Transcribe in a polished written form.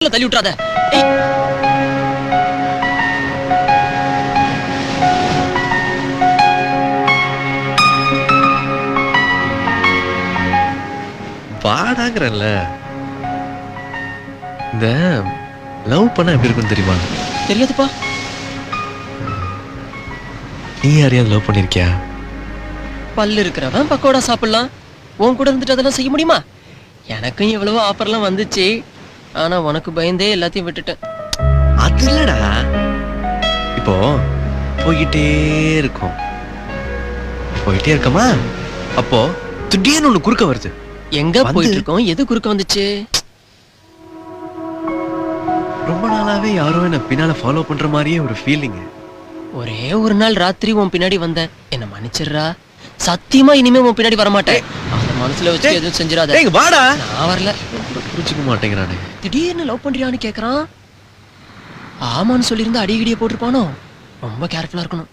கழுத்துல தள்ளி விட்டுறாத. வாடாங்கறல்ல. இந்த லவ் பண்ணா எப்படி இருக்குன்னு தெரியுமா? தெரியாதுப்பா. நீ யாரையாவது லவ் பண்ணிருக்கியா? பல்லு இருக்கிறவன் பக்கோடா சாப்பிடலாம். உன் கூட இருந்துட்டு அதெல்லாம் செய்ய முடியுமா? எனக்கும் எவ்வளவோ ஆஃபர்லாம் வந்துச்சு. ஆனா உனக்கு பயந்தே எல்லாத்தையும் விட்டுட்டேன். அது இல்லடா. இப்போ போயிட்டே இருக்கமா, அப்போ திடீர்னு ஒண்ணு குறுக்க வருது. எங்க போயிட்டு இருக்கோம்? எது குறுக்க வந்துச்சு? ரொம்ப நாளாவே யாரோ என்ன பின்னால ஃபாலோ பண்ற மாதிரியே ஒரு ஃபீலிங். ஒரே ஒரு நாள் ராத்திரி உன் பின்னாடி வந்தேன். என்ன மன்னிச்சிடுறா. சத்தியமா இனிமே உன் பின்னாடி வரமாட்டேன். அத மனசுல வச்சு எதுவும் செஞ்சிடாத. டேய் வாடா. நான் வரல. புரிஞ்சுக்க மாட்டேங்கிறானே. திடீர்னு லவ் பண்றியான்னு கேக்குறான். ஆமான்னு சொல்லியிருந்தா அடிக்கடியே போட்டிருப்பானோ. ரொம்ப கேர்ஃபுல்லா இருக்கணும்.